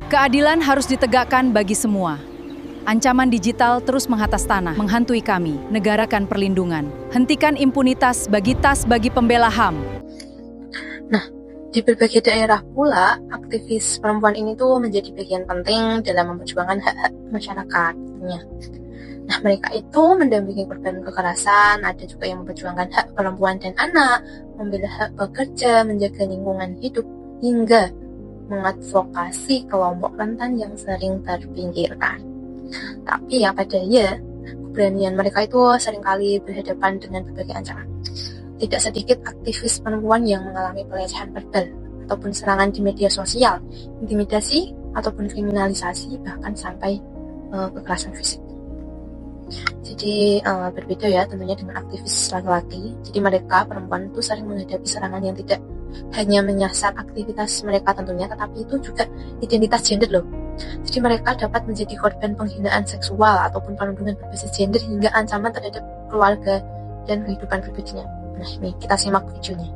Keadilan harus ditegakkan bagi semua. Ancaman digital terus menghatas tanah, menghantui kami. Negarakan perlindungan. Hentikan impunitas bagi pembela HAM. Nah, di berbagai daerah pula, aktivis perempuan ini tuh menjadi bagian penting dalam memperjuangkan hak-hak masyarakat. Nah, mereka itu mendampingi korban kekerasan, ada juga yang memperjuangkan hak perempuan dan anak, membela hak pekerja, menjaga lingkungan hidup, hingga mengadvokasi kelompok rentan yang sering terpinggirkan. Tapi yang padanya, keberanian mereka itu seringkali berhadapan dengan berbagai ancaman. Tidak sedikit aktivis perempuan yang mengalami pelecehan verbal ataupun serangan di media sosial, intimidasi ataupun kriminalisasi, bahkan sampai kekerasan fisik. Jadi berbeda ya tentunya dengan aktivis laki-laki. Jadi mereka perempuan itu sering menghadapi serangan yang tidak hanya menyasar aktivitas mereka tentunya, tetapi itu juga identitas gender loh. Jadi mereka dapat menjadi korban penghinaan seksual ataupun perundungan berbasis gender hingga ancaman terhadap keluarga dan kehidupan pribadinya. Nah, ini kita simak videonya.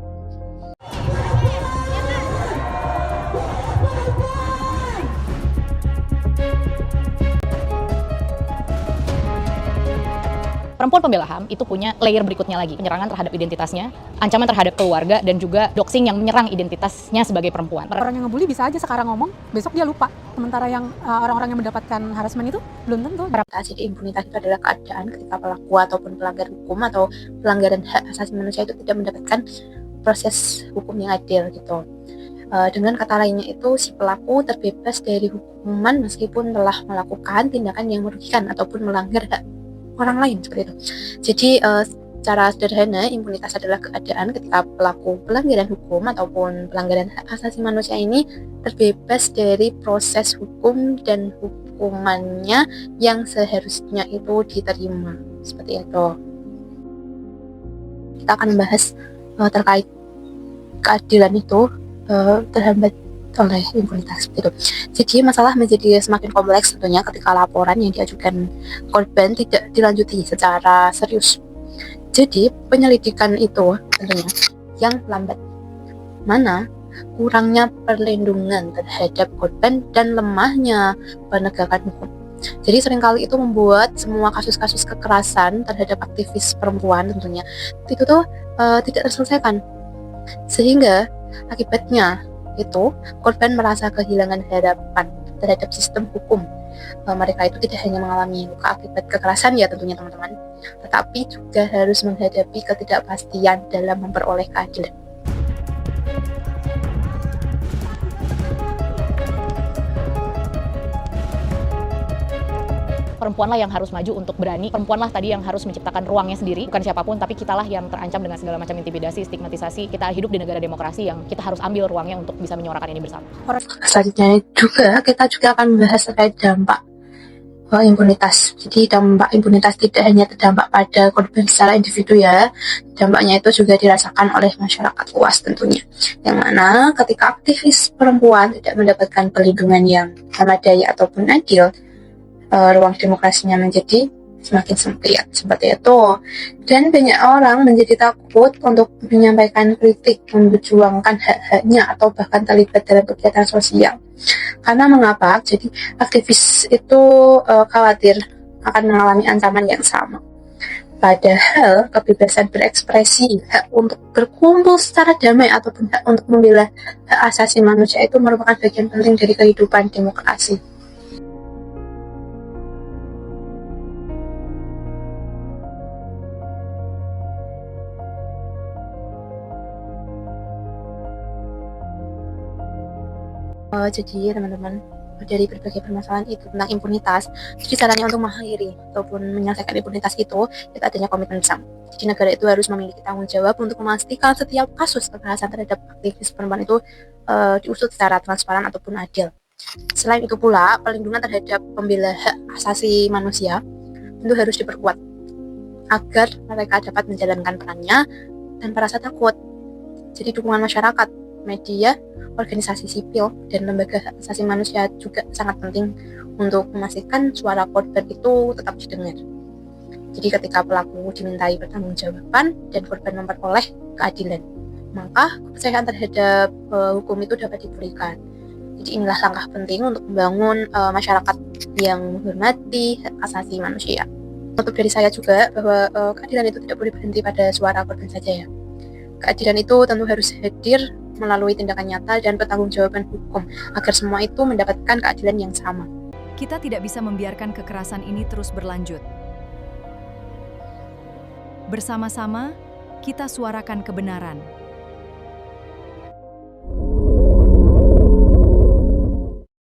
Perempuan pembela HAM itu punya layer berikutnya lagi, penyerangan terhadap identitasnya, ancaman terhadap keluarga, dan juga doxing yang menyerang identitasnya sebagai perempuan. Orang yang ngebully bisa aja sekarang ngomong, besok dia lupa. Sementara yang orang-orang yang mendapatkan harassment itu belum tentu. Jadi impunitas itu adalah keadaan ketika pelaku ataupun pelanggar hukum atau pelanggaran hak asasi manusia itu tidak mendapatkan proses hukum yang adil gitu. Dengan kata lainnya itu si pelaku terbebas dari hukuman meskipun telah melakukan tindakan yang merugikan ataupun melanggar hak orang lain seperti itu. Jadi secara sederhana, impunitas adalah keadaan ketika pelaku pelanggaran hukum ataupun pelanggaran hak asasi manusia ini terbebas dari proses hukum dan hukumannya yang seharusnya itu diterima. Seperti itu. Kita akan membahas terkait keadilan itu terhambat oleh impunitas gitu. Jadi masalah menjadi semakin kompleks tentunya ketika laporan yang diajukan korban tidak dilanjuti secara serius. Jadi penyelidikan itu tentunya yang lambat, mana kurangnya perlindungan terhadap korban dan lemahnya penegakan hukum. Jadi seringkali itu membuat semua kasus-kasus kekerasan terhadap aktivis perempuan tentunya itu tuh tidak terselesaikan, sehingga akibatnya itu korban merasa kehilangan harapan terhadap sistem hukum. Mereka itu tidak hanya mengalami luka akibat kekerasan ya tentunya teman-teman, tetapi juga harus menghadapi ketidakpastian dalam memperoleh keadilan. Perempuanlah yang harus maju untuk berani, perempuanlah tadi yang harus menciptakan ruangnya sendiri, bukan siapapun, tapi kitalah yang terancam dengan segala macam intimidasi, stigmatisasi. Kita hidup di negara demokrasi yang kita harus ambil ruangnya untuk bisa menyuarakan ini bersama. Selanjutnya juga kita juga akan membahas terkait dampak impunitas. Jadi dampak impunitas tidak hanya terdampak pada korban secara individu ya, dampaknya itu juga dirasakan oleh masyarakat luas tentunya. Yang mana ketika aktivis perempuan tidak mendapatkan perlindungan yang memadai ataupun adil, ruang demokrasinya menjadi semakin sempit seperti itu, dan banyak orang menjadi takut untuk menyampaikan kritik, memperjuangkan hak-haknya atau bahkan terlibat dalam kegiatan sosial. Karena mengapa? Jadi aktivis itu khawatir akan mengalami ancaman yang sama. Padahal kebebasan berekspresi, hak untuk berkumpul secara damai ataupun hak untuk membela hak asasi manusia itu merupakan bagian penting dari kehidupan demokrasi. Jadi teman-teman, dari berbagai permasalahan itu tentang impunitas, jadi caranya untuk mengakhiri ataupun menyelesaikan impunitas itu adanya komitmen bersama. Jadi negara itu harus memiliki tanggung jawab untuk memastikan setiap kasus kekerasan terhadap aktivis perempuan itu diusut secara transparan ataupun adil. Selain itu pula, perlindungan terhadap pembela hak asasi manusia tentu harus diperkuat agar mereka dapat menjalankan perannya tanpa rasa takut. Jadi dukungan masyarakat, media, organisasi sipil, dan lembaga hak asasi manusia juga sangat penting untuk memastikan suara korban itu tetap didengar. Jadi ketika pelaku dimintai pertanggungjawaban dan korban memperoleh keadilan, maka kepercayaan terhadap hukum itu dapat dipulihkan. Jadi inilah langkah penting untuk membangun masyarakat yang menghormati hak asasi manusia. Untuk dari saya juga bahwa keadilan itu tidak boleh berhenti pada suara korban saja ya. Keadilan itu tentu harus hadir melalui tindakan nyata dan pertanggungjawaban hukum agar semua itu mendapatkan keadilan yang sama. Kita tidak bisa membiarkan kekerasan ini terus berlanjut. Bersama-sama, kita suarakan kebenaran.